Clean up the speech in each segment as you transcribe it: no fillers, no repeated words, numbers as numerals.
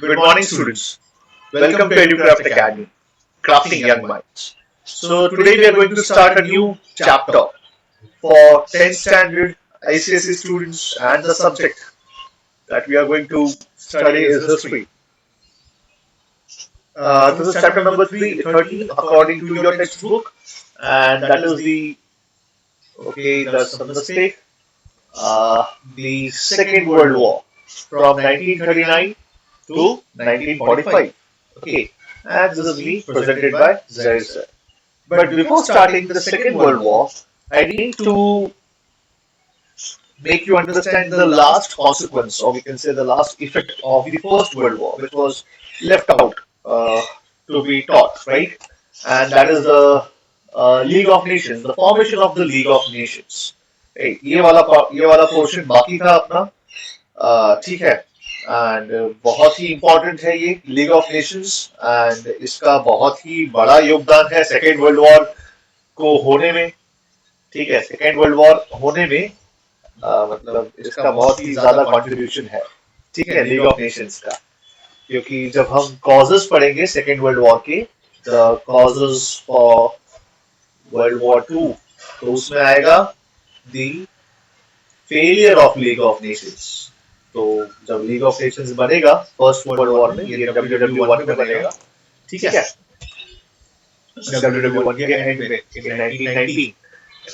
Good morning, students. Welcome to EduCraft Academy, Crafting Young Minds. So, today we are going to start a new chapter for 10th standard ICSE students, and the subject that we are going to study is history. This is chapter number 13 according to your textbook, and that is okay, there's some mistake, the Second World War from 1939 to 1945. Okay, and this is me presented by Zaid sir. But before starting the Second World War, I need to make you understand the last consequence, or we can say the last effect of the First World War, which was left out to be taught, right? And that is the League of Nations, the formation of the League of Nations. Right? ये वाला portion बाकी था अपना, ठीक है, and बहुत ही important है ये लीग ऑफ नेशंस, एंड इसका बहुत ही बड़ा योगदान है सेकेंड वर्ल्ड वॉर को होने में। ठीक है, सेकेंड वर्ल्ड वॉर होने में मतलब इसका बहुत ही ज्यादा कंट्रीब्यूशन है। ठीक है, लीग ऑफ नेशंस का, क्योंकि जब हम कॉजेस पढ़ेंगे सेकेंड वर्ल्ड वॉर के, the causes for World War Two, तो उसमें आएगा the failure of league of Nations. तो जब लीग ऑफ नेशंस बनेगा फर्स्ट वर्ल्ड वॉर में, ये WW1 में बनेगा, ठीक है, WW1 के एंड में इन 1919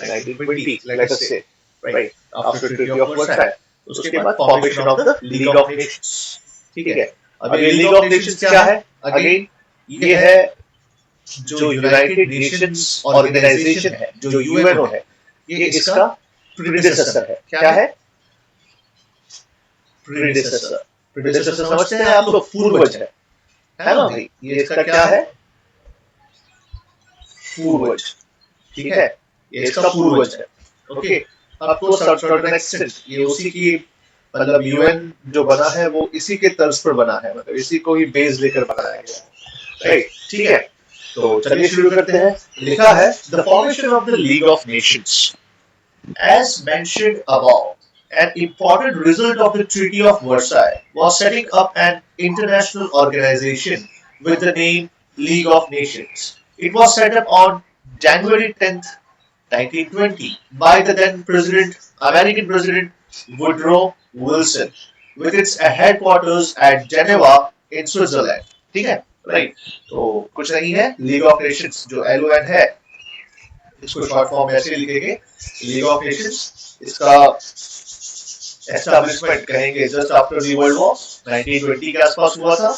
1920 लेट अस से, right after treaty of Versailles, उसके बाद formation of the league of Nations. ठीक है, अब ये लीग ऑफ नेशंस क्या है? अगेन ये है जो यूनाइटेड नेशंस ऑर्गेनाइजेशन है, जो यूएनओ है, ये इसका प्रीडेसेसर है। क्या है? प्रीडेसेसर। प्रीडेसेसर समझते हैं आप लोग? पूर्वज है ना भाई? ये इसका क्या है? पूर्वज। ठीक है, ये इसका पूर्वज है। ओके, अब तो सर्टेन एक्सटेंट ये उसी की, मतलब यूएन जो बना है वो इसी के तर्ज पर बना है, मतलब इसी को ही बेस लेकर बनाया गया, राइट? ठीक है, तो चलिए शुरू करते हैं। लिखा है the formation of the league of Nations as mentioned above. An important result of the Treaty of Versailles was setting up an international organization with the name League of Nations. It was set up on January 10th, 1920 by the then American President Woodrow Wilson, with its headquarters at Geneva in Switzerland. ठीक है, right? तो कुछ नहीं है, league of Nations जो LON है, इसको short form में ऐसे लिखेंगे, लीग ऑफ नेशंस। इसका एस्टैब्लिशमेंट कहेंगे just after the world war 1920 के आसपास हुआ था,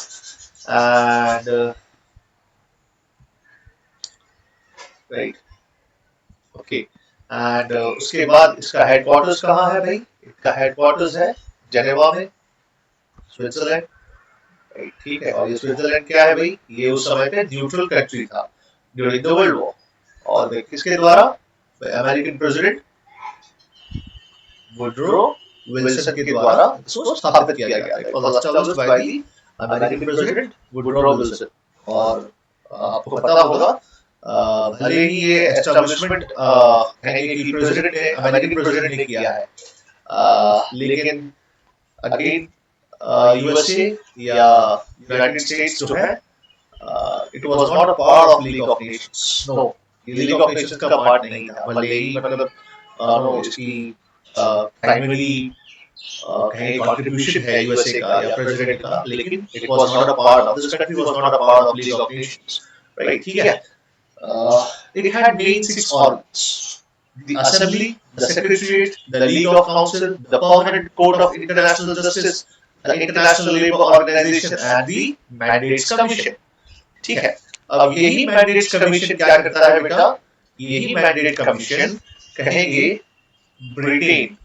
एंड राइट, ओके, एंड उसके बाद इसका हेडक्वार्टर्स कहाँ है भाई? इसका हेडक्वार्टर्स है जेनेवा में, स्विट्जरलैंड, राइट? ठीक है, और ये स्विट्जरलैंड क्या है भाई? ये उस समय पे न्यूट्रल कंट्री था ड्यूरिंग द वर्ल्ड वॉर, और किसके द्वारा? अमेरिकन प्रेसिडेंट वुडरो विल्सन के द्वारा इसको स्थापित किया गया था। It was established by the American president Woodrow Wilson. और आपको पता होगा, भले ही ये एस्टैब्लिशमेंट कहेंगे कि प्रेसिडेंट ने, अमेरिकन प्रेसिडेंट ने किया है, लेकिन अगेन यूएसए या यूनाइटेड स्टेट्स जो है, it was not a part of league of Nations. No, ये लीग ऑफ नेशंस का पार्ट नहीं था, भले ही मतलब नो इसकी प्राइमरी कहीं कंट्रीब्यूशन है यूएसए का या प्रेसिडेंट का, लेकिन it was not a part of, this country was not a part of league of Nations, right? ठीक है, it had main 6 organs: the assembly, the secretariat, the league of council, the permanent court of international justice, the international labor organization and the mandates commission. ठीक है, अब यही mandate commission क्या करता है बेटा? यही मैंडेट कमीशन कहेंगे ब्रिटेन,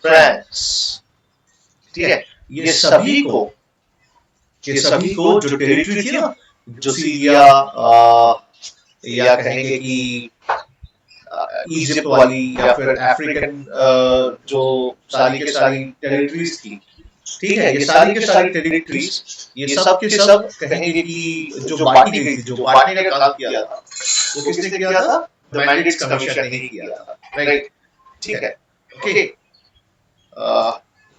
फ्रांस, ठीक है, ये सभी को जो टेरिटरी थी ना, जो सीरिया या कहेंगे कि इजिप्ट वाली या फिर अफ्रीकन जो सारी के सारी टेरिटरीज थी, ठीक है, ये सारी के सारी टेरिटरीज, ये सब के सब कहेंगे कि जो बांटी गई थी, जो बांटने का काम किया था, वो किसने किया था? द मैंडेट्स कमीशन ने ही किया था, राइट? ठीक है, ओके,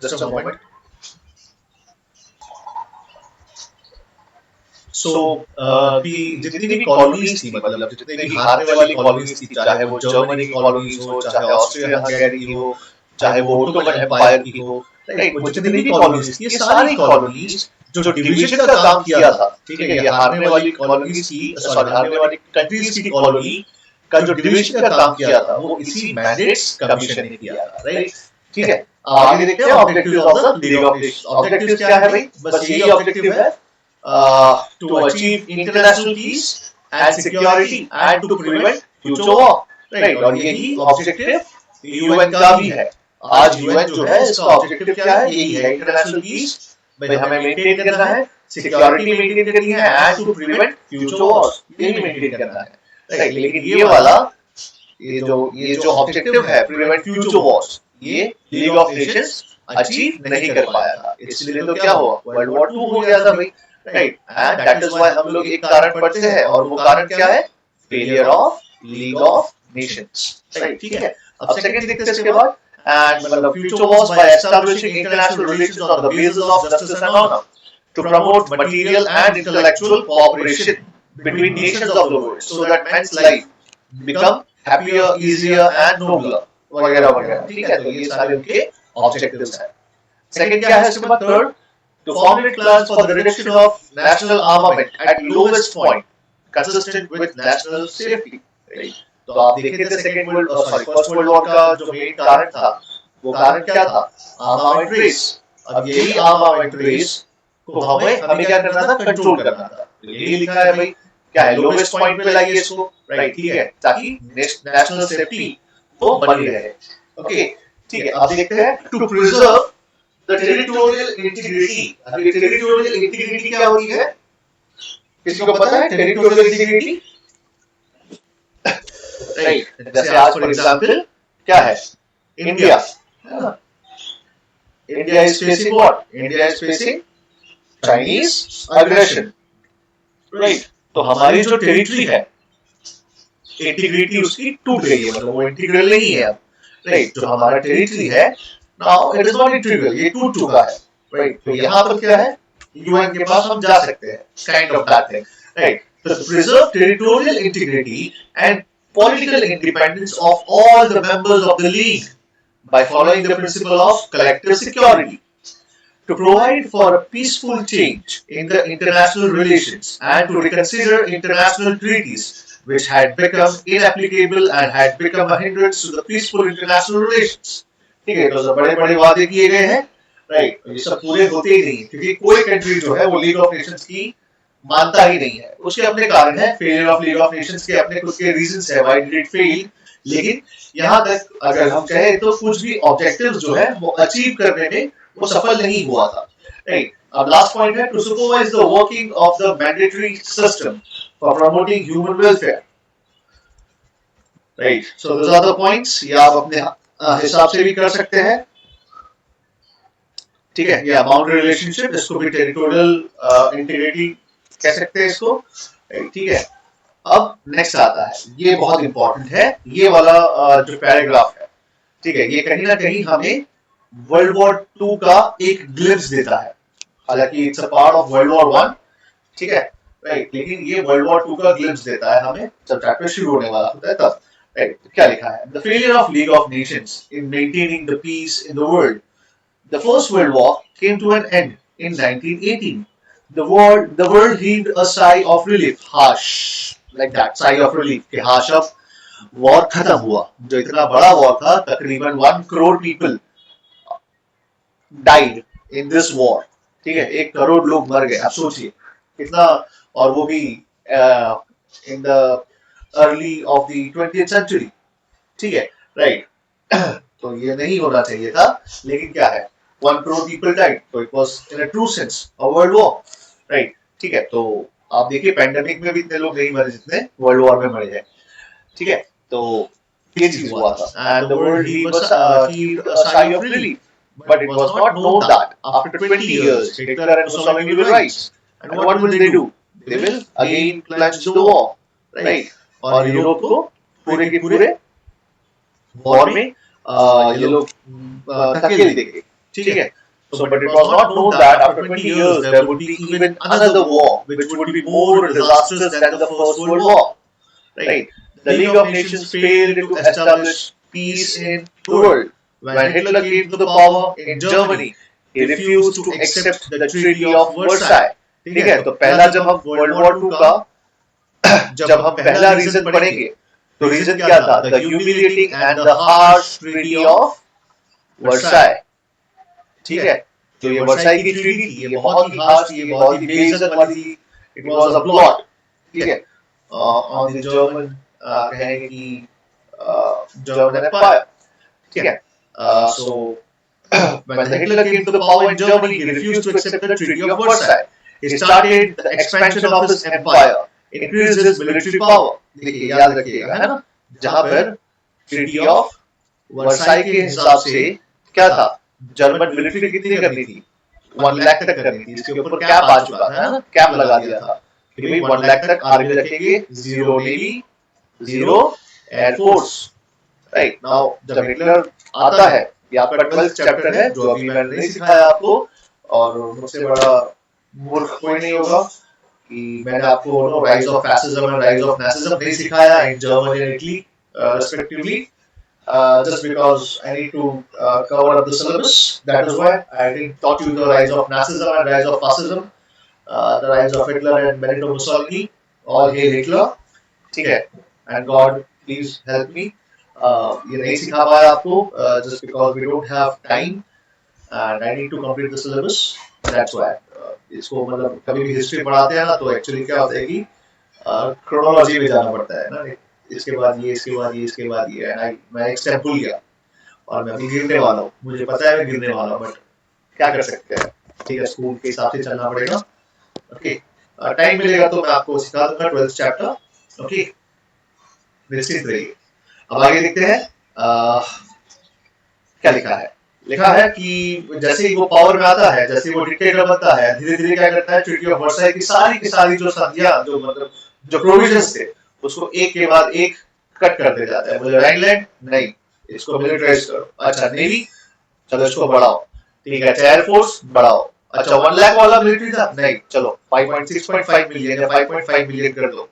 जस्ट अ मोमेंट। सो जितनी भी कॉलोनीज थी, मतलब जितने भी हारने वाली कॉलोनीज थी, चाहे वो जर्मनी की कॉलोनीज हो, चाहे ऑस्ट्रिया हंगेरी की हो, चाहे वो ओटोमन एम्पायर की हो, राइट, वो जितनी भी कॉलोनीज थी, ये सारी कॉलोनीज जो डिवीजन का काम किया था, ठीक है, ये हारने वाली कॉलोनीज की, सॉरी, हारने वाली कंट्रीज की कॉलोनी का जो डिवीजन का काम किया था, वो इसी मैंडेट्स कमीशन ने किया था, राइट, ठीक है। आगे देखते हैं objectives of the league of Nations. Objectives क्या है भाई? बस यही ऑब्जेक्टिव है, to achieve international peace and security and to prevent future war, right, और यही ऑब्जेक्टिव यूएन का भी है। आज यूएन जो है, इसका ऑब्जेक्टिव क्या है? यही है, इंटरनेशनल पीस भाई हमें मेंटेन करना है, सिक्योरिटी मेंटेन करनी है and to prevent future wars, यही मेंटेन करना है, राइट। लेकिन ये वाला, ये जो ऑब्जेक्टिव है, प्रिवेंट फ्यूचर वॉर्स, ये लीग ऑफ नेशंस अचीव नहीं कर पाया था। इसलिए तो क्या हुआ, वर्ल्ड वॉर 2 हो गया था भाई, right. And that is why हम लोग एक कारण पढ़ते हैं, और वो कारण क्या है? Failure of league of Nations, right, ठीक है। अब सेकंड देखते हैं इसके बाद, and future was by establishing international relations on the basis of justice and honor, to promote material and intellectual cooperation between nations of the world, so that men's life become happier, easier and nobler, वगैरह वगैरह, ठीक है। तो ये सारे उनके objectives हैं। Second क्या है इसके बाद? Third, to formulate plans for the reduction of national armament at lowest point consistent with national safety, right? तो आप देखे थे Second World, sorry, First world War का जो मेन कारण था, वो कारण क्या था? Armament race. अब यही आर्मामेंट रेस को हमें हमें क्या करना था? कंट्रोल करना था। तो यही लिखा है भाई, क्या है? लोवेस्ट पॉइंट पे लाइए इसको, राइट, ठीक है, ताकि नेशनल सेफ्टी तो बनी रहे। ओके, ठीक है। अब देखते हैं, to preserve the territorial integrity. अभी टेरिटोरियल इंटीग्रिटी क्या होती है? किसी को पता है टेरिटोरियल इंटीग्रिटी? राइट, जैसे आज फॉर एग्जांपल क्या है? India, India is facing what? India is facing Chinese aggression, right. तो हमारी जो टेरिटरी है, इंटीग्रिटी उसकी टूट गई है, मतलब वो इंटीग्रल नहीं है अब, राइट। जो हमारा टेरिटरी है, now it is not integral, ये टूट चुका है, राइट। तो यहाँ पर क्या है? यूएन के पास हम जा सकते हैं, kind of that thing, right. तो preserve territorial integrity and political independence of all the members of the League by following the principle of collective security, to provide for a peaceful change in the international relations and to reconsider international treaties which had become inapplicable and had become a hindrance to the peaceful international relations. ठीक है, तो बड़े बड़े वादे किए गए हैं, right, ये सब पूरे होते ही नहीं, क्योंकि कोई कंट्री जो है वो लीग ऑफ नेशंस की मानता ही नहीं है। उसके अपने कारण है, failure of league of Nations के अपने खुद के रीजंस है, व्हाई डिड इट फेल। लेकिन यहाँ तक अगर हम कहें तो कुछ भी ऑब्जेक्टिव्स जो है वो अचीव करने में वो सफल नहीं हुआ था, राइट। अब लास्ट पॉइंट है, to supervise the working of the mandatory system for promoting human welfare, right. So those are the points, ये आप अपने हिसाब से भी कर सकते हैं, ठीक है। या बाउंड्री रिलेशनशिप, इसको भी टेरिटोरियल इंटीग्रिटी कह सकते हैं इसको, ठीक है। अब नेक्स्ट आता है, ये बहुत इंपॉर्टेंट है, ये वाला जो पैराग्राफ है, ठीक है, ये कहीं ना कहीं हमें वर्ल्ड वॉर 2 का एक ग्लिम्स देता है। हालांकि it's a part of world war 1, ठीक है, राइट, लेकिन ये वर्ल्ड वॉर 2 का ग्लिम्स देता है हमें जब चैप्टर शुरू होने वाला होता है तब, राइट। क्या लिखा है? The failure of league of Nations in maintaining the peace in the world. The First World War came to an end in 1918. The world heaved a sigh of relief, harsh, like that, sigh of relief, कि harsh अब war खत्म हुआ। जो इतना बड़ा war था, तकरीबन 1 crore people died in this war, ठीक है, 1 करोड़ लोग मर गए। आप सोचिए कितना, और वो भी in the early of the 20th century, ठीक है, राइट। तो ये नहीं होना चाहिए था, लेकिन क्या है, 1 crore people died, तो it was in a true sense a world war, right, ठीक है। तो आप देखिए पेंडेमिक में भी इतने लोग नहीं मरे जितने वर्ल्ड वॉर में मरे हैं, ठीक है। तो ये चीज हुआ था, and the world heaved a sigh of relief, but it was not known that after 20 years Hitler and Mussolini will rise, and what will they do? They will again plunge the war, right, और Europe को पूरे के पूरे war में ये लोग धकेल देंगे, ठीक है। So, but it was not known that after 20 years there would be even another war, which would be more disastrous than the First World War. Right? The League of Nations failed to establish peace in the world. When Hitler came to the power in Germany, he refused to accept the Treaty of Versailles. ठीक है, तो पहला जब हम world War to का जब हम पहला रीजन पढ़ेंगे तो रीजन क्या था? The humiliating and the harsh treaty of Versailles. ठीक है, तो ये वर्साई की ट्रीटी थी, ये बहुत ही हार्श थी, बहुत ही बेइज्जत वाली थी। इट वाज अ ब्लॉट, ठीक है, ऑन द जर्मन कहेंगे कि जर्मन एम्पायर। ठीक है, so when Hitler came to the power in Germany, he refused to accept the Treaty of Versailles. He started the expansion of his empire, increased his military power. देखिए याद रखिएगा, है ना, जहां पर ट्रीटी ऑफ वर्साई के हिसाब से क्या था, जर्मन मिलिट्री कितनी करनी थी? 1 लाख तक करनी थी। इसके ऊपर कैप आ चुका था, है ना, कैप लगा दिया था कि भाई 1 लाख तक आर्मी रखेंगे, zero navy, zero air force. Right, now जब हिटलर आता है, ये आपका 12th चैप्टर है जो अभी मैंने नहीं सिखाया आपको, और मुझसे बड़ा मूर्ख कोई नहीं होगा कि मैंने आपको rise of fascism and rise of Nazism नहीं सिखाया in Germany and Italy respectively, just because I need to cover up the syllabus. That is why I didn't taught you the rise of Nazism and rise of fascism, the rise of Hitler and Benito Mussolini. All hail Hitler. ठीक है, and God please help me. ये नहीं सिखा पाया आपको just because we don't have time and I need to complete the syllabus. That's why. इसको मतलब कभी भी हिस्ट्री पढ़ाते हैं ना तो एक्चुअली क्या होता है कि क्रोनोलॉजी में जाना पड़ता है ना, इसके बाद ये, इसके बाद ये, इसके बाद ये, एंड मैं एक स्टेप भूल गया और मैं अभी गिरने वाला हूँ, मुझे पता है मैं गिरने वाला हूँ, बट क्या कर सकते हैं, ठीक है, स्कूल के हिसाब से चलना पड़ेगा। ओके, टाइम मिलेगा तो मैं आपको सिखा दूंगा 12th चैप्टर। ओके, निश्चित रहिए। अब आगे देखते हैं क्या लिखा है। लिखा है कि जैसे ही वो पावर में आता है, जैसे वो डिक्टेटर बनता है, धीरे धीरे क्या करता है, ट्रीटी ऑफ वर्साई की सारी जो संधियां, जो मतलब जो प्रोविजंस थे, उसको एक के बाद एक कट करते जाता है। मुझे रैंगलैंड नहीं, इसको मिलिटराइज करो। अच्छा, नेवी, चलो इसको बढ़ाओ। ठीक है, एयरफोर्स बढ़ाओ। अच्छा, 1 लाख वाला मिलिट्री था, नहीं, चलो 6.5 मिलियन या 5.5 मिलियन कर दो।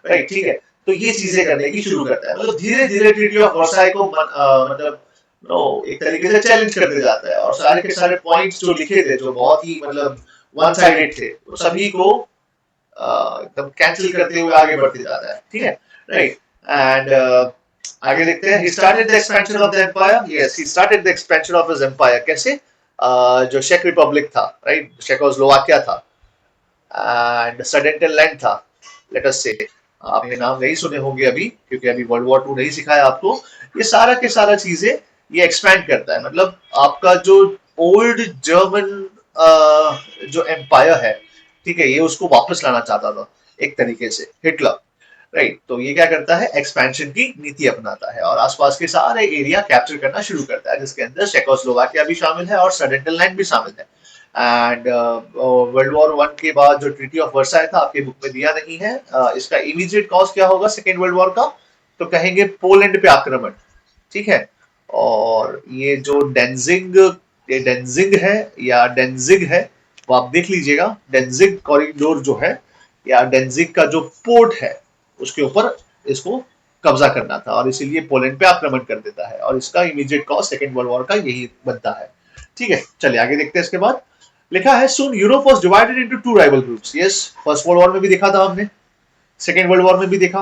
राइट, ठीक है, तो ये चीजें करने की शुरू करता है। मतलब धीरे धीरे ट्रीटी ऑफ वर्साई को मतलब नो एक तरीके से चैलेंज करते जाता है, और सारे के सारे पॉइंट्स जो लिखे थे, जो बहुत ही मतलब वन साइडेड थे, वो सभी को एकदम कैंसिल करते हुए आगे बढ़ते जाता है। ठीक है, राइट, एंड आगे देखते हैं। he started the expansion of the empire. Yes, he started the expansion of his empire. कैसे? जो चेक रिपब्लिक था, राइट, चेकोस्लोवाकिया था, एंड सडेंटेनलैंड था, लेट अस से। आपने नाम नहीं सुने होंगे अभी, क्योंकि अभी वर्ल्ड वॉर 2 नहीं सिखाया आपको। ये सारा के सारा चीजें ये एक्सपैंड करता है, मतलब आपका जो ओल्ड जर्मन जो एम्पायर है, ठीक है, ये उसको वापस लाना चाहता था एक तरीके से हिटलर। राइट, तो ये क्या करता है, एक्सपेंशन की नीति अपनाता है और आसपास के सारे एरिया कैप्चर करना शुरू करता है, जिसके अंदर चेकोस्लोवाकिया भी शामिल है और सडेंटेनलैंड भी शामिल है। एंड वर्ल्ड वॉर 1 के बाद जो ट्रीटी ऑफ वर्साई था, आपके बुक में दिया नहीं है, इसका इमीडिएट कॉज क्या होगा सेकेंड वर्ल्ड वॉर का, तो कहेंगे पोलैंड पे आक्रमण। ठीक है, और ये जो डेंजिंग है या डेंजिग है, वो आप देख लीजिएगा। डेंजिग कॉरिडोर जो है या डेंजिग का जो पोर्ट है, उसके ऊपर इसको कब्जा करना था और इसीलिए पोलैंड पे आक्रमण कर देता है, और इसका immediate cause second world War का यही बनता है। ठीक है, चलिए आगे देखते हैं। इसके बाद लिखा है soon Europe was divided into 2 rival groups. Yes, first world War में भी देखा था हमने, सेकेंड वर्ल्ड वॉर में भी देखा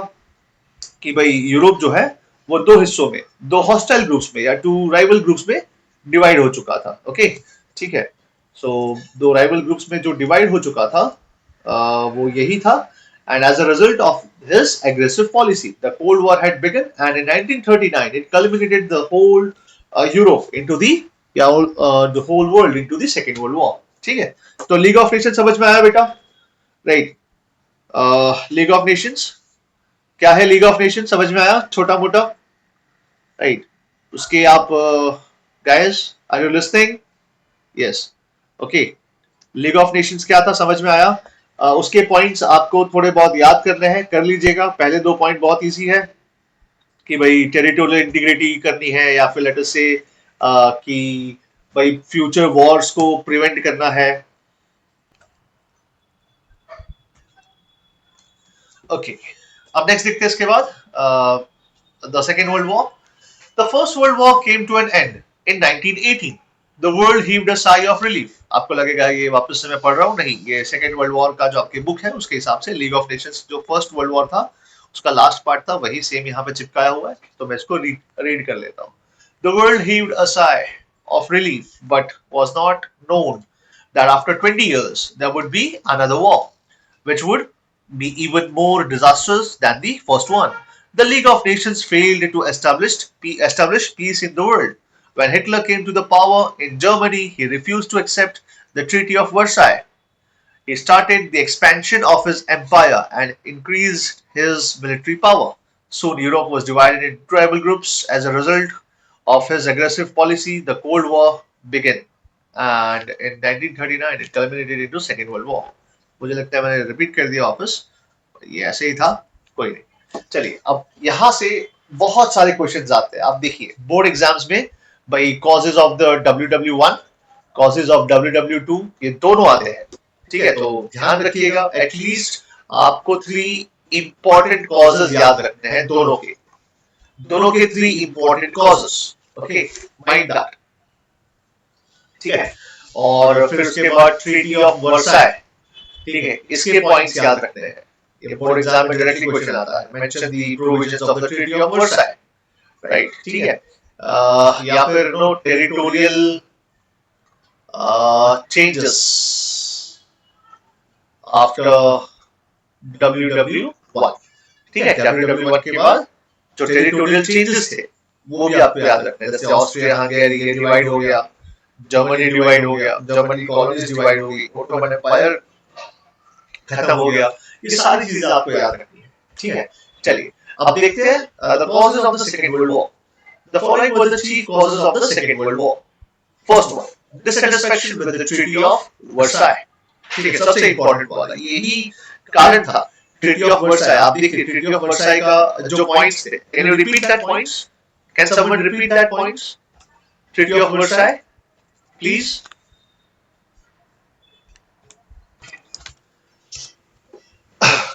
कि भाई यूरोप जो है वो 2 हिस्सों में, 2 हॉस्टाइल ग्रुप्स में या 2 राइवल ग्रुप्स में डिवाइड हो चुका था। ओके, ठीक है, सो 2 राइवल ग्रुप्स में जो डिवाइड हो चुका था वो यही था। And as a result of his aggressive policy, the Cold War had begun, and in 1939 it culminated the whole Europe into the whole world into the Second World War. ठीक है, तो लीग ऑफ नेशंस समझ में आया बेटा? Right, league of nations क्या है? League of Nations समझ में आया छोटा मोटा? राइट, उसके आप guys are you listening? Yes, okay, league of nations क्या था, समझ में आया? उसके पॉइंट्स आपको थोड़े बहुत याद करने हैं, कर लीजिएगा। पहले 2 पॉइंट बहुत इजी है कि भाई टेरिटोरियल इंटीग्रिटी करनी है, या फिर लेट अस से कि भाई फ्यूचर वॉर्स को प्रिवेंट करना है। ओके, अब नेक्स्ट देखते हैं इसके बाद the second world war. The first world war came to an end in 1918। The world heaved a sigh of relief. आपको लगेगा ये वापस से मैं पढ़ रहा हूँ, नहीं, ये सेकेंड वर्ल्ड वॉर का जो आपकी बुक है उसके हिसाब से लीग ऑफ नेशंस जो फर्स्ट वर्ल्ड वॉर था उसका लास्ट पार्ट था, वही सेम यहाँ पे चिपकाया हुआ है, तो मैं इसको रीड कर लेता हूँ। The world heaved a sigh of relief but was not known that after 20 years there would be another war which would be even more disastrous than the first one. The League of Nations failed to establish peace in the world. When Hitler came to the power in Germany, he refused to accept the Treaty of Versailles. He started the expansion of his empire and increased his military power. Soon Europe was divided into tribal groups. As a result of his aggressive policy, the Cold War began. And in 1939, it culminated into Second World War. मुझे लगता है मैंने repeat कर दिया वापस, ये ऐसे ही था, कोई नहीं। चलिए, अब यहाँ से बहुत सारे क्वेश्चंस आते हैं। आप देखिए बोर्ड एग्जाम्स में भाई causes of the WW1, causes of WW2, ये दोनों आते हैं, ठीक है। तो ध्यान रखिएगा, एटलीस्ट आपको 3 इंपॉर्टेंट कॉजेज याद रखने हैं, दोनों के 3 important causes. Okay, mind that, ठीक है। और फिर उसके बाद ट्रीटी ऑफ वर्साई, ठीक है, इसके पॉइंट्स याद रखने हैं। ये बोर्ड एग्जाम में डायरेक्टली क्वेश्चन आता है, mention the provisions of the treaty of Versailles, right, ठीक है। या फिर no territorial changes after WW1, ठीक है। WW1 के बाद जो टेरिटोरियल चेंजेस थे वो भी आपको याद रखना है, जैसे ऑस्ट्रिया हंगेरी ये डिवाइड हो गया, जर्मनी डिवाइड हो गया, जर्मनी कॉलोनीज डिवाइड हो गई, ऑटोमन एम्पायर खत्म हो गया, ये सारी चीजें आपको याद रखनी है, ठीक है। चलिए, अब देखते हैं the causes of the second world war. The following were the chief causes of the second world war. First one, dissatisfaction with the Treaty of Versailles, ठीक है, सबसे इंपॉर्टेंट वाला यही कारण था, ट्रीटी ऑफ वर्साई। आप देखिए ट्रीटी ऑफ वर्साई का जो पॉइंट्स थे, can you repeat that points, can someone repeat that points, treaty of Versailles please.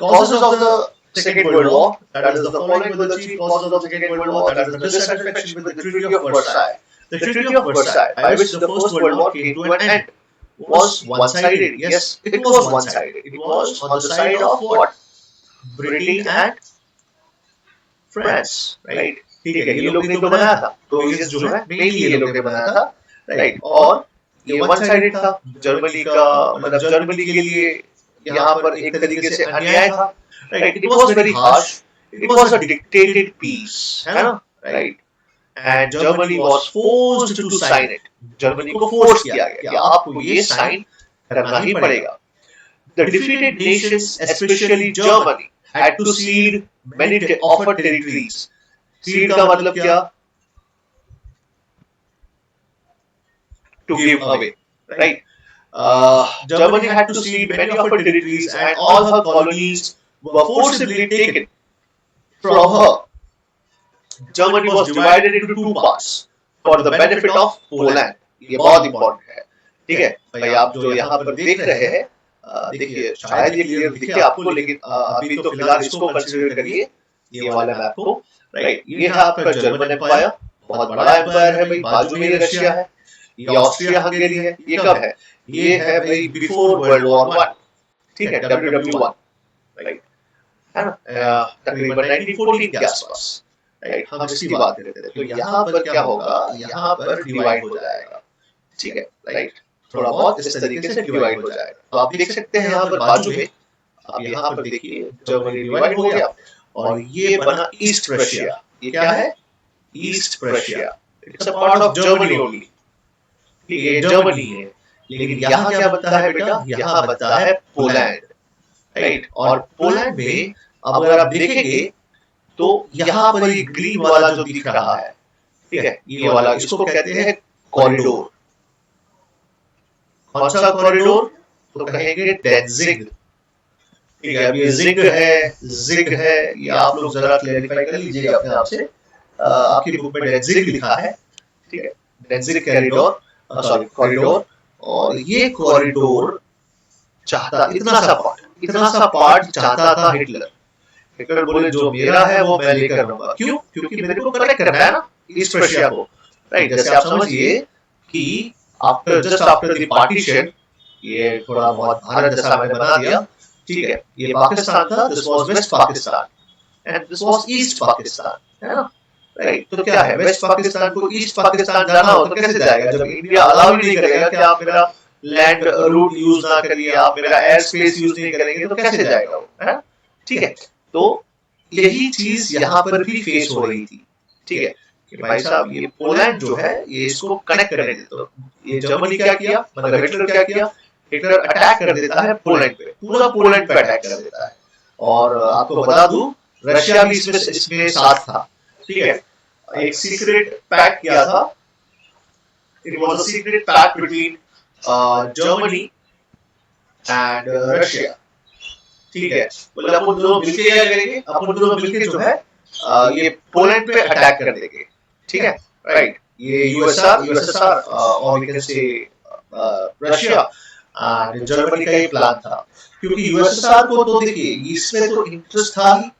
Causes of the Second World War, that is the following were the chief causes of the Second World War, that is the dissatisfaction with the Treaty of Versailles. The Treaty of Versailles, by which the First World War came to an end, was one-sided. Yes, it was one-sided. It was on the side of what? Britain and France, right? ठीक है, ये लोग ने तो बनाया था, provisions जो है मेनली ये लोग ने बनाया था, राइट। और ये वन-साइडेड था, जर्मनी का मतलब जर्मनी के लिए यहाँ पर एक तरीके से अन्याय था, right. It was very harsh, it was a dictated peace, है ना, right. And Germany was forced to sign it. Germany को फोर्स किया गया कि आपको ये साइन करना ही पड़ेगा। The defeated nations, especially Germany, had to cede many offered territories. Cede का मतलब क्या? To give away, right? Germany had to cede many of her territories, and all her colonies were forcibly taken from her. Germany was divided into 2 parts for the benefit of Poland. ये बहुत important है, ठीक है भाई। आप जो यहाँ पर देख रहे हैं, देखिए शायद ये क्लियर दिखे आपको, लेकिन अभी तो फिलहाल इसको कंसीडर करिए, ये वाला मैप को, राइट। ये है आपका जर्मन एम्पायर, बहुत बड़ा एम्पायर है भाई, बाजू में ये रशिया है, ये ऑस्ट्रिया हंगेरी है, ये कब है? ये है भाई बिफोर वर्ल्ड वॉर 1, ठीक है, WW1, राइट, है ना, तकरीबन 1914 के आसपास, राइट। हम इसकी बात करते थे, तो यहाँ पर क्या होगा, यहाँ पर डिवाइड हो जाएगा, ठीक है, राइट। थोड़ा बहुत इस तरीके से डिवाइड हो जाएगा। तो आप देख सकते हैं यहाँ पर बाजू में, आप यहाँ पर देखिए जर्मनी डिवाइड हो गया और ये बना ईस्ट प्रशिया। ये क्या है? East Prussia. It's a part of Germany only, ये जर्मनी है। लेकिन यहाँ क्या बनता है बेटा? यहाँ बनता है पोलैंड, राइट। और पोलैंड में अगर आप देखेंगे तो यहाँ पर ये ग्रीन वाला जो दिख रहा है, ठीक है, ये वाला, इसको कहते हैं कॉरिडोर। कौन सा कॉरिडोर? तो कहेंगे डेंजिग, ठीक है। अब ये जिग है, ये आप लोग जरा क्लैरिफाई कर लीजिएगा अपने आप से। आपकी बुक में डेंजिग लिखा है, ठीक है, डेंजिग कॉरिडोर। सॉरी कॉरिडोर, और ये कॉरिडोर चाहता इतना सा पार्ट चाहता था हिटलर। हिटलर बोले जो मेरा है वो मैं लेकर रहूंगा, क्यों? क्योंकि मेरे को कनेक्ट करना है ना ईस्ट रशिया को, राइट? जैसे आप समझिए कि after just after the partition, ये थोड़ा बहुत भारत जैसा मैंने बना दिया, ठीक है? ये पाकिस्तान था, this was west Pakistan and this was east Pakistan, है ना? राइट, तो क्या है, वेस्ट पाकिस्तान को ईस्ट पाकिस्तान जाना हो तो कैसे जाएगा, जब इंडिया अलाउ ही नहीं करेगा कि आप मेरा लैंड रूट यूज ना करिए, आप मेरा एयर स्पेस यूज नहीं करेंगे, तो कैसे जाएगा वो, है? ठीक है, तो यही चीज यहाँ पर भी फेस हो रही थी, ठीक है? कि भाई साहब ये पोलैंड जो है ये इसको कनेक्ट करने देते, तो ये जर्मनी क्या किया, मतलब हिटलर क्या किया, हिटलर अटैक कर देता है पोलैंड पे, पूरा पोलैंड पे अटैक कर देता है। और आपको बता दूं रशिया भी इसमें साथ था, ठीक है? एक सीक्रेट पैक्ट किया था, it was a secret pact between Germany and Russia, ठीक है? बोले अपन दोनों मिलके क्या करेंगे, अपन दोनों मिलके जो है ये पोलैंड पे अटैक कर देंगे, ठीक है? राइट, ये यूएसएसआर और we can say Russia and Germany का ये प्लान था, क्योंकि यूएसएसआर को तो देखिए इसमें तो इंटरेस्ट था ही,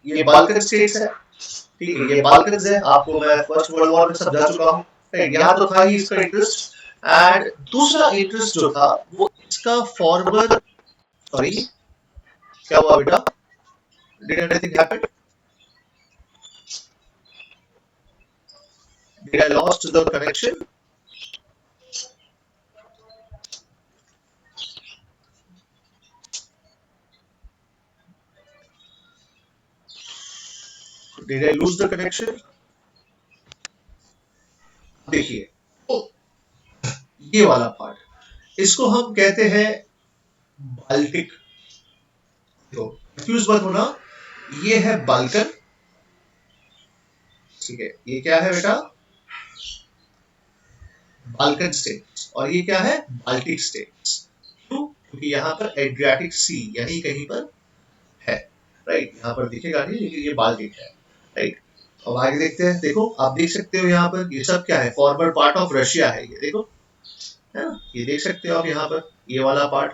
ये बाल्कन स्टेट्स है, ठीक है? ये बाल्कन्स है, आपको मैं फर्स्ट वर्ल्ड वॉर में समझा चुका हूँ, राइट? यहाँ तो था ही इसका इंटरेस्ट, एंड दूसरा इंटरेस्ट जो था वो इसका फॉरवर्ड, सॉरी क्या हुआ बेटा, did anything happen, did I lost the connection? Did I lose the connection? देखिए, तो ये वाला पार्ट इसको हम कहते हैं बाल्टिक, तो कंफ्यूज मत होना, ये है बाल्कन, ठीक है? ये क्या है बेटा, बाल्कन स्टेट्स, और ये क्या है, बाल्टिक स्टेट्स। क्यों? क्योंकि यहाँ पर एड्रियाटिक सी यहीं कहीं पर है, राइट? यहाँ पर दिखेगा नहीं लेकिन ये बाल्टिक है, राइट? अब आगे देखते हैं, देखो आप देख सकते हो यहाँ पर ये सब क्या है, फॉरवर्ड पार्ट ऑफ रशिया है, ये देखो, है ना? ये देख सकते हो आप यहाँ पर ये वाला पार्ट,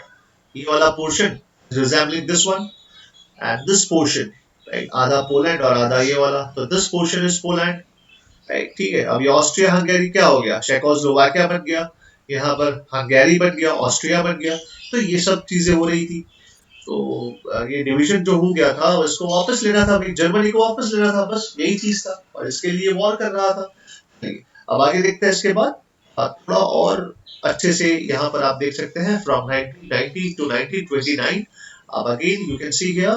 ये वाला portion resembling this one and this portion, right? आधा पोलैंड और आधा ये वाला, तो this portion is Poland, right? ठीक है, अब ये ऑस्ट्रिया हंगेरी क्या हो गया, चेकोस्लोवाकिया बन गया, यहाँ पर हंगेरी बन गया, ऑस्ट्रिया बन गया, तो ये सब चीजें हो रही थी। तो ये डिवीजन जो हो गया था इसको वापस लेना था, भाई जर्मनी को वापस लेना था, बस यही चीज था, और इसके लिए वॉर कर रहा था। अब आगे देखते हैं इसके बाद, थोड़ा और अच्छे से यहाँ पर आप देख सकते हैं from 1990 to 1929. Again, you can see here,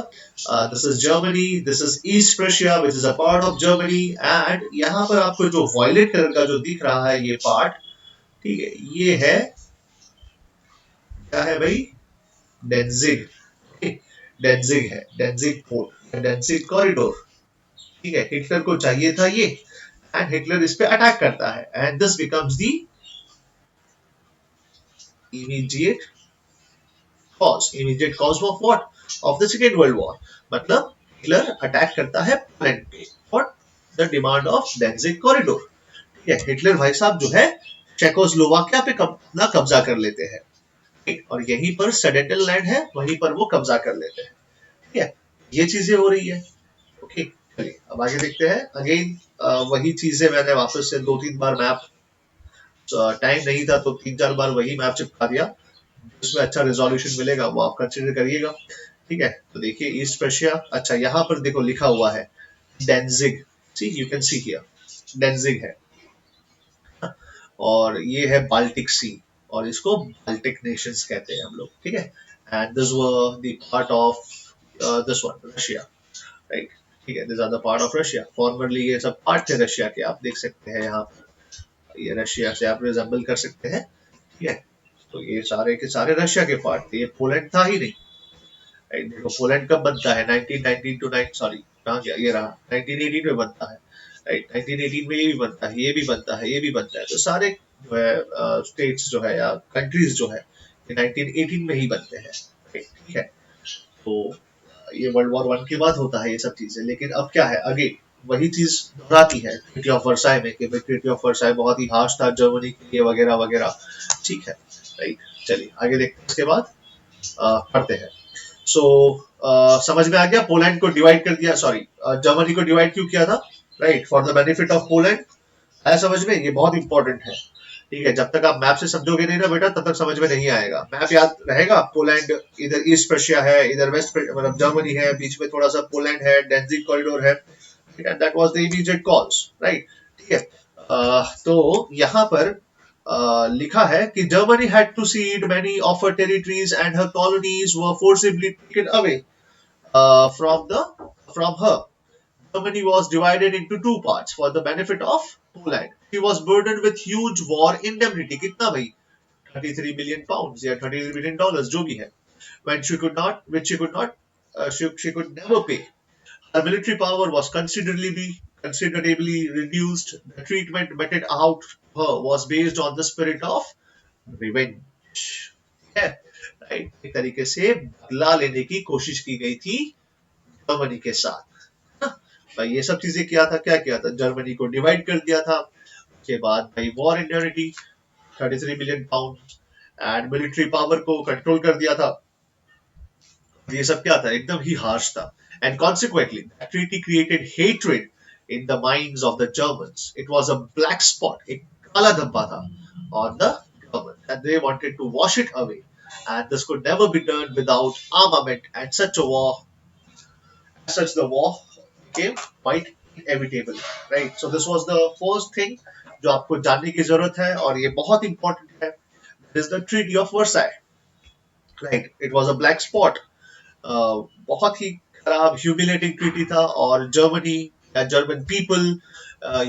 this is Germany, this is East Prussia, which is a part of Germany, and यहाँ पर आपको जो violet कलर का जो दिख रहा है ये पार्ट, ठीक है, ये है क्या है भाई, डेंजिग, डेंजिग है, डेंजिग पोर्ट, डेंजिग कॉरिडोर, ठीक है? हिटलर को चाहिए था ये, एंड हिटलर इस पे अटैक करता है, and this becomes the immediate immediate cause of what, of the second world war, मतलब हिटलर अटैक करता है पोलैंड पे for the demand of Danzig corridor, ठीक है? हिटलर भाई साहब जो है चेकोस्लोवाकिया पे अपना कब्जा कर लेते हैं, और यहीं पर सडेटल लैंड है, वहीं पर वो कब्जा कर लेते हैं, ठीक है? ये चीजें हो रही है, ओके? चलिए अब आगे देखते हैं, अगेन वही चीजें मैंने वापस से 2-3 बार मैप, टाइम नहीं था तो 3-4 बार वही मैप चिपका दिया, उसमें अच्छा रिजोल्यूशन मिलेगा वो आप कंसिडर करिएगा, ठीक है? तो देखिए ईस्ट रशिया, अच्छा यहाँ पर देखो लिखा हुआ है Danzig, see you can see here Danzig है, और ये है बाल्टिक सी, और इसको बाल्टिक नेशंस कहते हैं हम लोग, ठीक है? And this were the part of this one Russia, right? ठीक है, this are the part of Russia, formerly ये सब पार्ट थे रशिया के, आप देख सकते हैं यहाँ पर, ये रशिया से आप रिजेंबल कर सकते हैं, ठीक है? तो ये सारे के सारे रशिया के पार्ट थे, ये पोलैंड था ही नहीं, राइट? देखो पोलैंड कब बनता है, 1919 टू 9, सॉरी कहाँ गया, ये रहा 1918 में बनता है, राइट? 1918 में ये भी बनता है, ये भी बनता है, ये भी बनता है, तो सारे जो है स्टेट्स जो है या कंट्रीज जो है ये 1918 में ही बनते हैं, ठीक है? तो ये वर्ल्ड वॉर 1 के बाद होता है ये सब चीजें, लेकिन अब क्या है, अगेन वही चीज दोहराती है ट्रीटी ऑफ वर्साई में कि ट्रीटी ऑफ वर्साई बहुत ही हार्श था जर्मनी के लिए वगैरह वगैरह। ठीक है, राइट। चलिए आगे देखते हैं, इसके बाद पढ़ते हैं। सो समझ में आ गया, पोलैंड को डिवाइड कर दिया, सॉरी जर्मनी को डिवाइड क्यों किया था, right, for the benefit of Poland. आया समझ में, ये बहुत इंपॉर्टेंट है। ठीक है, जब तक आप मैप से समझोगे नहीं ना बेटा तब तक समझ में नहीं आएगा। मैप याद रहेगा, पोलैंड इधर ईस्ट प्रशिया है, इधर वेस्ट मतलब जर्मनी है, बीच में थोड़ा सा पोलैंड है, डेंजिग कॉरिडोर है, and that was the immediate cause, right? ठीक है। तो यहाँ पर लिखा है कि Germany had to cede many of her territories and her colonies were forcibly taken away from her. Germany was divided into two parts for the benefit of Poland. She was burdened with huge war indemnity. कितना भाई, 33 billion pounds या 33 billion dollars जो भी है, which she could never pay. Her military power was considerably reduced. The treatment meted out to her was based on the spirit of revenge. है, right, एक तरीके से बदला लेने की कोशिश की गई थी जर्मनी के साथ। भाई ये सब चीजें किया था, क्या किया था, जर्मनी को डिवाइड कर दिया था, उसके बाद भाई war indemnity 33 billion pound and military power को कंट्रोल कर दिया था। ये सब क्या था, एकदम ही हार्श था। And consequently that treaty created hatred in the minds of the Germans. It was a black spot, एक काला धब्बा था on the German and they wanted to wash it away and this could never be done without armament and such a war, such the war became quite inevitable, right? So this was the first thing जो आपको जानने की जरूरत है और ये बहुत important है। This is the Treaty of Versailles, right? It was a black spot, बहुत ही खराब ह्यूमिलेटिंग ट्रीटी था और जर्मनी या जर्मन पीपल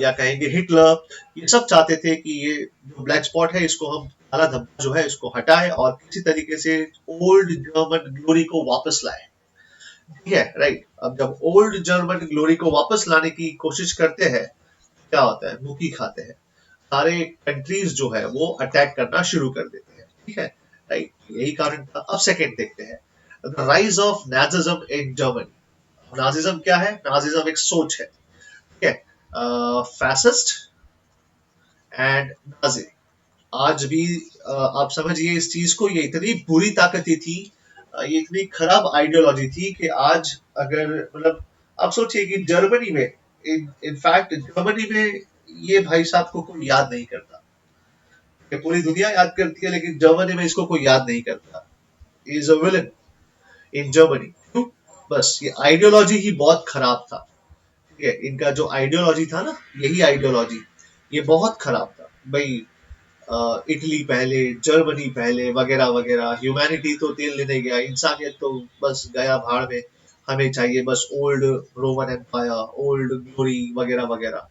या कहेंगे हिटलर, ये सब चाहते थे कि ये जो ब्लैक स्पॉट है इसको हम, काला धब्बा जो है इसको हटाए और किसी तरीके से ओल्ड जर्मन ग्लोरी को वापस लाए। ठीक है, राइट। अब जब ओल्ड जर्मन ग्लोरी को वापस लाने की कोशिश करते हैं क्या होता है, मुकी खाते हैं, सारे कंट्रीज जो है वो अटैक करना शुरू कर देते हैं। ठीक है, राइट, यही कारण था। अब सेकंड देखते हैं, the rise of Nazism in Germany. Nazism क्या है, नाजिज्म एक सोच है, ठीक है, फैसिस्ट एंड नाजी। आज भी आप समझिए इस चीज को, ये इतनी बुरी ताकती थी, ये इतनी खराब आइडियोलॉजी थी कि आज अगर मतलब आप सोचिए कि जर्मनी में, इनफैक्ट जर्मनी में ये भाई साहब को कोई याद नहीं करता, ये पूरी दुनिया याद करती है लेकिन जर्मनी में इसको कोई याद नहीं करता। Is a villain in Germany, क्यों, बस ये आइडियोलॉजी ही बहुत खराब था। ठीक है, इनका जो आइडियोलॉजी था ना, यही आइडियोलॉजी ये बहुत खराब था भाई। इटली पहले, जर्मनी पहले वगैरह वगैरह, ह्यूमैनिटी तो तेल लेने गया, इंसानियत तो बस गया भाड़ में, हमें चाहिए बस old Roman empire, old glory वगैरह वगैरह।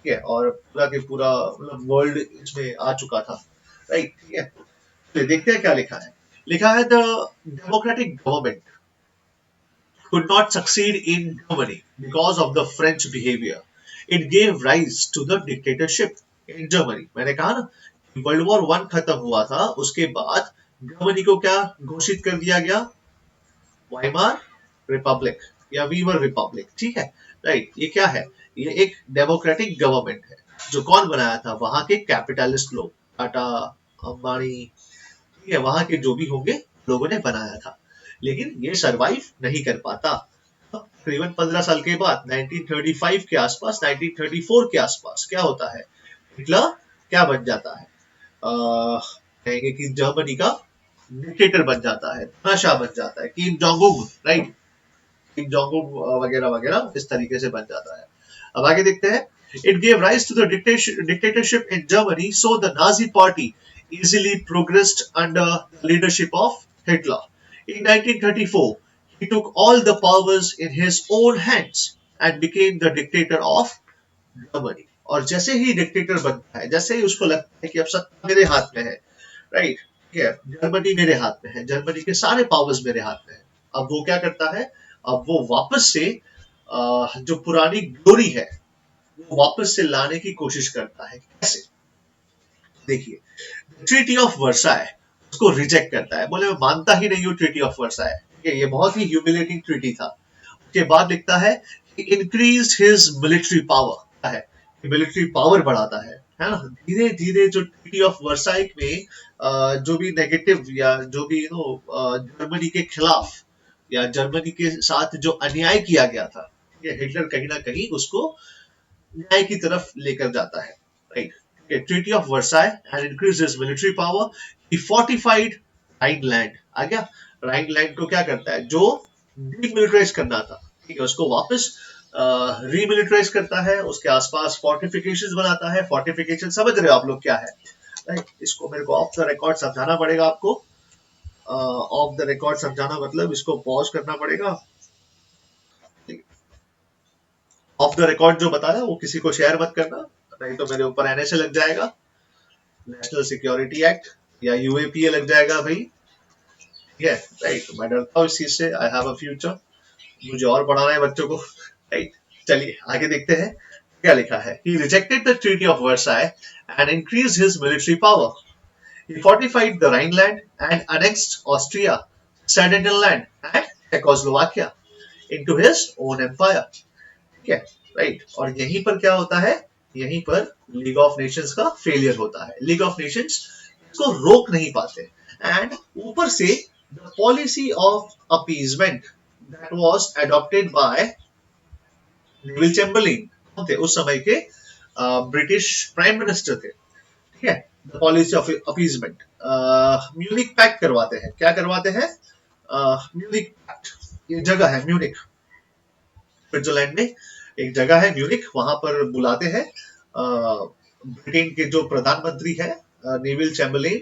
ठीक है, और पूरा के पूरा मतलब वर्ल्ड इसमें आ चुका था, राइट। ठीक है, तो देखते हैं क्या लिखा है। लिखा है the democratic government could not succeed in Germany because of the French behavior. It gave rise to the dictatorship in Germany. मैंने कहा ना, वर्ल्ड वॉर वन खत्म हुआ था, उसके बाद जर्मनी को क्या घोषित कर दिया गया, वाइमार रिपब्लिक या वीवर रिपब्लिक। ठीक है, राइट। ये क्या है, ये एक डेमोक्रेटिक गवर्नमेंट है। जो कौन बनाया था, वहां के कैपिटलिस्ट लोग, टाटा, अंबानी, ठीक है, वहां के जो भी होंगे लोगों ने बनाया था, लेकिन ये सरवाइव नहीं कर पाता। तकरीबन 15 साल के बाद 1935 के आसपास, 1934 के आसपास क्या होता है, हिटलर क्या बन जाता है, कहेंगे कि जर्मनी का डिक्टेटर बन जाता है, तानाशाह बन जाता है, Kim Jong Un, right, Kim Jong Un वगैरह वगैरह इस तरीके से बन जाता है। अब आगे देखते हैं। It gave rise to the dictatorship in Germany, so the Nazi party easily progressed under the leadership of Hitler. In 1934, he took all the powers in his own hands and became the dictator of Germany. और जैसे ही dictator बनता है, जैसे ही उसको लगता है कि अब सत्ता मेरे हाथ में है, राइट, ठीक है, जर्मनी मेरे हाथ में है, जर्मनी के सारे पावर्स मेरे हाथ में है, अब वो क्या करता है, अब वो वापस से जो पुरानी ग्लोरी है वो वापस से लाने की कोशिश करता है। कैसे, देखिए, ट्रीटी ऑफ वर्साई उसको रिजेक्ट करता है, बोले मैं मानता ही नहीं हूँ ट्रीटी ऑफ वर्साई, ये बहुत ही ह्यूमिलेटिंग ट्रीटी था। उसके बाद लिखता है इंक्रीज हिज मिलिट्री पावर है, मिलिट्री पावर बढ़ाता है ना। धीरे धीरे जो ट्रीटी ऑफ वर्साइक में जो भी नेगेटिव या जो भी जर्मनी के खिलाफ या जर्मनी के साथ जो अन्याय किया गया था, ये हिटलर कहीं ना कहीं उसको न्याय की तरफ लेकर जाता है, right. Treaty of Versailles and increase his military power, he fortified Rhineland. आ गया, राइनलैंड को क्या करता है, जो डीमिलिटराइज करना था, ठीक है, उसको वापस रीमिलिटराइज करता है, उसके आसपास फोर्टिफिकेशंस बनाता है। फोर्टिफिकेशन समझ रहे हो आप लोग क्या है, राइट। इसको मेरे को ऑफ द रिकॉर्ड समझाना पड़ेगा आपको। ऑफ द रिकॉर्ड समझाना मतलब इसको पॉज करना पड़ेगा। ऑफ द रिकॉर्ड जो बताया वो किसी को शेयर मत करना, नहीं तो मेरे ऊपर एनएसए लग जाएगा, नेशनल सिक्योरिटी एक्ट, या यूएपीए लग जाएगा भाई, ठीक है, राइट। मैं डरता हूँ इस चीज से, आई हैव अ फ्यूचर, मुझे और पढ़ाना है बच्चों को, राइट। चलिए आगे देखते हैं क्या लिखा है। He rejected the Treaty of Versailles and increased his military power. He fortified the Rhineland and annexed Austria, Sudetenland and Czechoslovakia into his own empire. ठीक है, राइट। और यहीं पर क्या होता है, यहीं पर लीग ऑफ नेशंस का फेलियर होता है। लीग ऑफ नेशंस इसको रोक नहीं पाते, एंड ऊपर से the policy of appeasement that was adopted by Neville Chamberlain, थे उस समय के ब्रिटिश प्राइम मिनिस्टर थे, ठीक है। The policy of appeasement, Munich pact करवाते हैं। क्या करवाते हैं, म्यूनिक पैक्ट, ये जगह है म्यूनिक, स्विट्जरलैंड में एक जगह है म्यूनिक, वहां पर बुलाते हैं ब्रिटेन के जो प्रधानमंत्री है नेविल चैम्बरलेन,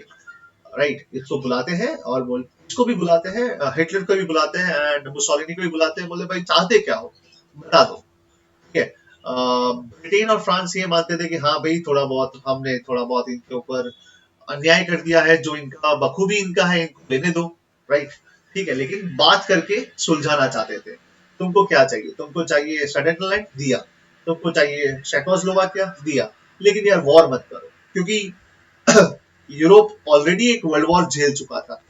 राइट, इसको बुलाते हैं, और इसको भी बुलाते हैं, हिटलर को भी बुलाते हैं एंड मुसोलिनी को भी बुलाते हैं। बोले भाई चाहते क्या हो बता दो, ठीक है। ब्रिटेन और फ्रांस ये मानते थे कि हाँ भाई थोड़ा बहुत हमने थोड़ा बहुत इनके ऊपर अन्याय कर दिया है, जो इनका बखूबी इनका है इनको लेने दो, राइट, ठीक है। लेकिन बात करके सुलझाना चाहते थे। तुमको क्या चाहिए, तुमको चाहिए सडेटलैंड, दिया। तुमको चाहिए चेकोस्लोवाकिया, दिया। लेकिन यार वॉर मत करो, क्योंकि यूरोप ऑलरेडी एक वर्ल्ड वॉर झेल चुका था।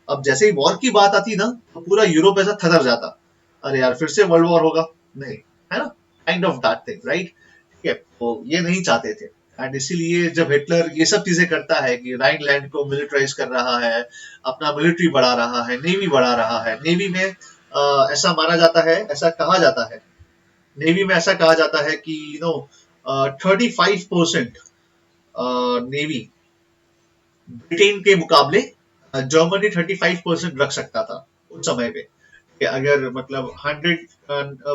अब जैसे ही वॉर की बात आती ना, तो पूरा यूरोप ऐसा थतर जाता, अरे यार फिर से वर्ल्ड वॉर होगा, नहीं, है ना, kind of that thing, right. ठीक है, तो ये नहीं चाहते थे, एंड इसीलिए जब हिटलर ये सब चीजें करता है कि राइनलैंड को मिलिटराइज कर रहा है, अपना मिलिट्री बढ़ा रहा है, नेवी बढ़ा रहा है, नेवी में ऐसा माना जाता है, ऐसा कहा जाता है, नेवी में ऐसा कहा जाता है कि 35% नेवी ब्रिटेन के मुकाबले जर्मनी 35% रख सकता था उस समय पे। अगर मतलब 100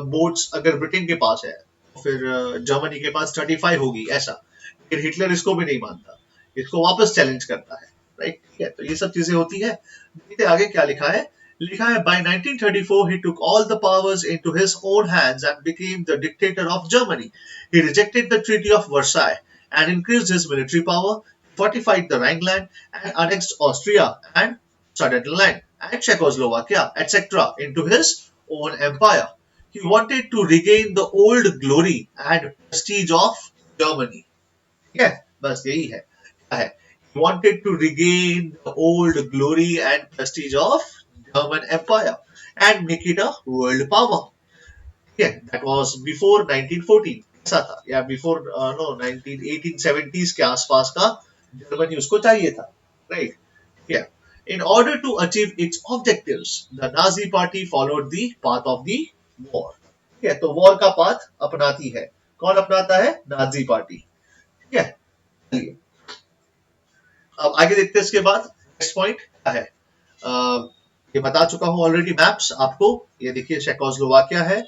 बोट्स अगर ब्रिटेन के पास है, फिर जर्मनी के पास 35 होगी, ऐसा। लेकिन हिटलर इसको भी नहीं मानता, इसको वापस चैलेंज करता है, राइट। ठीक है, तो ये सब चीजें होती है। देखते आगे क्या लिखा है। लिखा है by 1934 he took all the powers into his own hands and became the dictator of Germany. He rejected the Treaty of Versailles and increased his military power, fortified the Rhineland and annexed Austria and Sudetenland and Czechoslovakia, etc. into his own empire. He wanted to regain the old glory and prestige of Germany. ठीक है, बस यही है, क्या है, he wanted to regain the old glory and prestige of German Empire and make it a world power. ठीक है, that was before 1914, ऐसा था, या before no 1870s के आसपास का जर्मनी उसको चाहिए था, राइट। ठीक है, in order to achieve its objectives, the Nazi party followed the path of the war. ठीक है, तो वॉर का पाथ अपनाती है, कौन अपनाता है, नाजी पार्टी, ठीक है। अब आगे देखते हैं इसके बाद नेक्स्ट पॉइंट क्या है। ये बता चुका हूं ऑलरेडी मैप्स आपको, ये देखिए चेकोस्लोवाकिया है,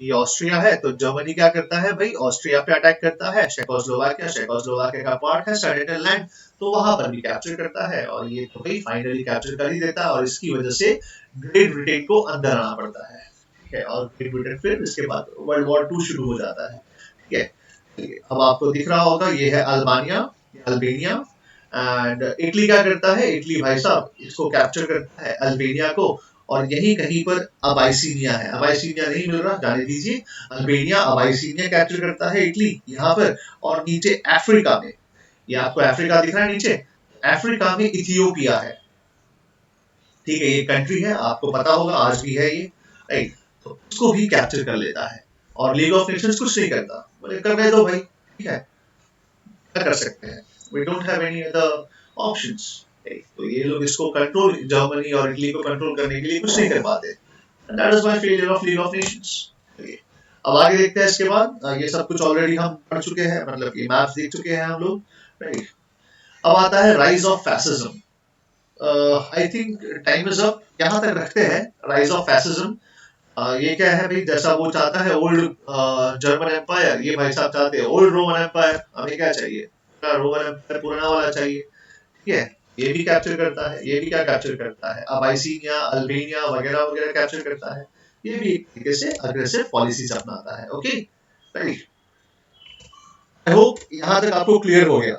ये ऑस्ट्रिया है, तो जर्मनी क्या करता है भाई, ऑस्ट्रिया पे अटैक करता है। चेकोस्लोवाकिया का पार्ट है सडेटलैंड, तो वहां पर भी कैप्चर करता है, और ये तो भाई फाइनली कैप्चर कर ही देता है, और इसकी वजह से ग्रेट ब्रिटेन को अंदर आना पड़ता है, ठीक है। और ग्रेट ब्रिटेन फिर इसके बाद वर्ल्ड वॉर 2 शुरू हो जाता है, ठीक है। अब आपको दिख रहा होगा ये है अल्बानिया, अल्बेनिया, एंड इटली क्या करता है, इटली भाई साहब इसको कैप्चर करता है अल्बेनिया को, और यही कहीं पर अबाइसिनिया है, अबाइसिनिया नहीं मिल रहा, जाने दीजिए, अल्बेनिया अबाइसिनिया कैप्चर करता है इटली यहाँ पर। और नीचे अफ्रीका में, ये आपको अफ्रीका दिख रहा है नीचे, अफ्रीका में इथियोपिया है, ठीक है, ये कंट्री है, आपको पता होगा आज भी है ये, राइट, तो उसको भी कैप्चर कर लेता है। और लीग ऑफ नेशंस कुछ नहीं करता, बोले करने दो भाई, ठीक है, क्या कर सकते हैं, we don't have any other options. तो ये लोग इसको कंट्रोल, जर्मनी और इटली को कंट्रोल करने के लिए कुछ नहीं कर पाते, and that is my failure of league of nations. अब आगे देखते हैं इसके बाद, ये सब कुछ ऑलरेडी हम पढ़ चुके हैं, मतलब ये मैप्स देख चुके हैं हम लोग, राइट। अब आता है rise of fascism. I think time is up, यहाँ तक रखते हैं राइज ऑफ फैसिज्म। ये क्या है भाई, जैसा वो चाहता है ओल्ड जर्मन एम्पायर, ये भाई साहब चाहते हैं ओल्ड रोमन एम्पायर। हमें क्या चाहिए, रोमन एम्पायर पुराना वाला चाहिए, ठीक है। ये भी कैप्चर करता है, ये भी क्या कैप्चर करता है, अबाइसिनिया, अल्बेनिया वगैरह वगैरह कैप्चर करता है। ये भी एक तरीके से अग्रेसिव पॉलिसीज अपनाता है। Okay, right. आई होप यहाँ तक आपको क्लियर हो गया।